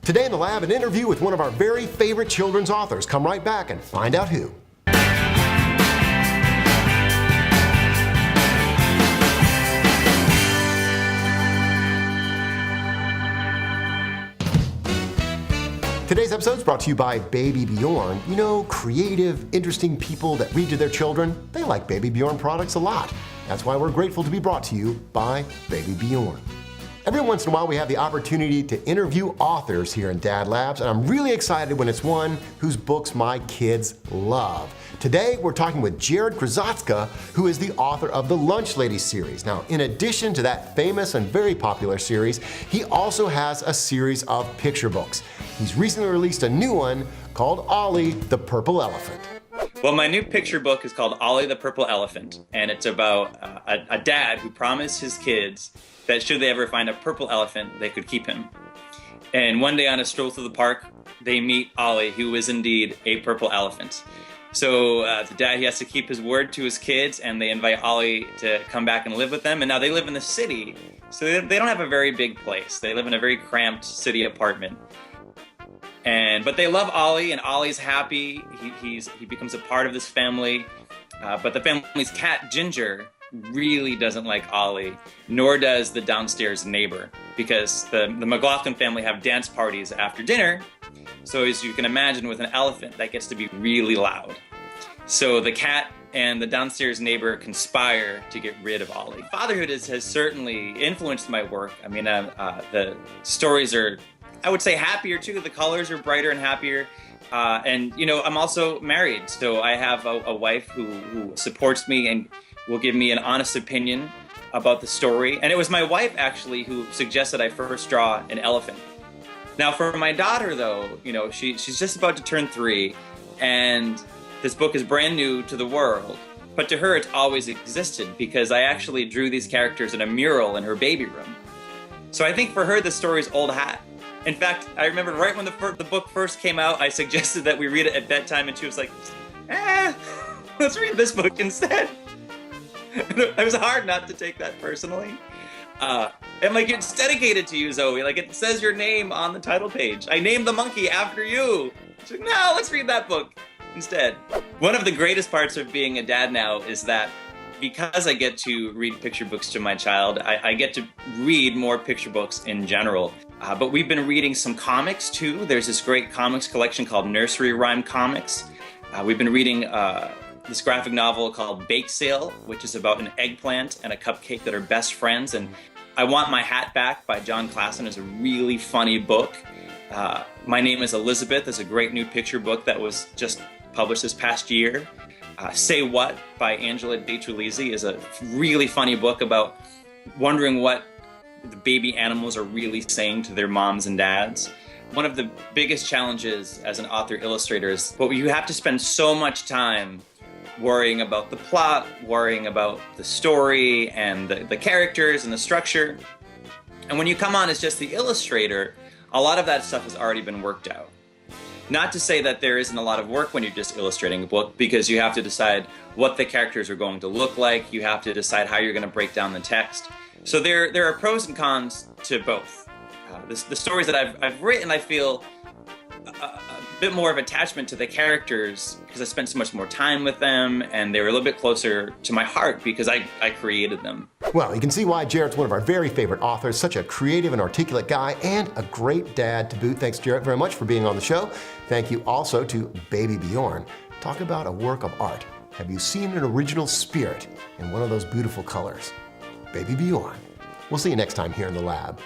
Today in the lab, an interview with one of our very favorite children's authors. Come right back and find out who. Today's episode is brought to you by Baby Bjorn. You know, creative, interesting people that read to their children, they like Baby Bjorn products a lot. That's why we're grateful to be brought to you by Baby Bjorn. Every once in a while we have the opportunity to interview authors here in DadLabs, and I'm really excited when it's one whose books my kids love. Today we're talking with Jarrett Krosoczka, who is the author of the Lunch Lady series. Now, in addition to that famous and very popular series, he also has a series of picture books. He's recently released a new one called Ollie the Purple Elephant. Well, my new picture book is called Ollie the Purple Elephant, and it's about a dad who promised his kids that should they ever find a purple elephant, they could keep him. And one day on a stroll through the park, they meet Ollie, who is indeed a purple elephant. So the dad, he has to keep his word to his kids, and they invite Ollie to come back and live with them. And now they live in the city, so they don't have a very big place. They live in a very cramped city apartment. But they love Ollie, and Ollie's happy. He becomes a part of this family. But the family's cat, Ginger, really doesn't like Ollie, nor does the downstairs neighbor, because the McLaughlin family have dance parties after dinner. So as you can imagine, with an elephant, that gets to be really loud. So the cat and the downstairs neighbor conspire to get rid of Ollie. Fatherhood has certainly influenced my work. I mean, the stories are, I would say, happier too. The colors are brighter and happier. And you know, I'm also married, so I have a wife who supports me and will give me an honest opinion about the story. And it was my wife actually who suggested I first draw an elephant. Now for my daughter though, you know, she's just about to turn 3, and this book is brand new to the world. But to her it's always existed, because I actually drew these characters in a mural in her baby room. So I think for her the story's old hat. In fact, I remember right when the book first came out, I suggested that we read it at bedtime, and she was like, let's read this book instead. It was hard not to take that personally. And like, it's dedicated to you, Zoe. Like, it says your name on the title page. I named the monkey after you. She's like, no, let's read that book instead. One of the greatest parts of being a dad now is that because I get to read picture books to my child, I get to read more picture books in general. But we've been reading some comics too. There's this great comics collection called Nursery Rhyme Comics. We've been reading this graphic novel called Bake Sale, which is about an eggplant and a cupcake that are best friends. And I Want My Hat Back by John Klassen is a really funny book. My Name is Elizabeth is a great new picture book that was just published this past year. Say What by Angela J. is a really funny book about wondering what the baby animals are really saying to their moms and dads. One of the biggest challenges as an author-illustrator is, well, you have to spend so much time worrying about the plot, worrying about the story and the characters and the structure. And when you come on as just the illustrator, a lot of that stuff has already been worked out. Not to say that there isn't a lot of work when you're just illustrating a book, because you have to decide what the characters are going to look like, you have to decide how you're going to break down the text. So there are pros and cons to both. The stories that I've written, I feel a bit more of attachment to the characters because I spent so much more time with them, and they were a little bit closer to my heart because I created them. Well, you can see why Jarrett's one of our very favorite authors, such a creative and articulate guy, and a great dad to boot. Thanks, Jarrett, very much for being on the show. Thank you also to Baby Bjorn. Talk about a work of art. Have you seen an original spirit in one of those beautiful colors? Baby Bjorn. We'll see you next time here in the lab.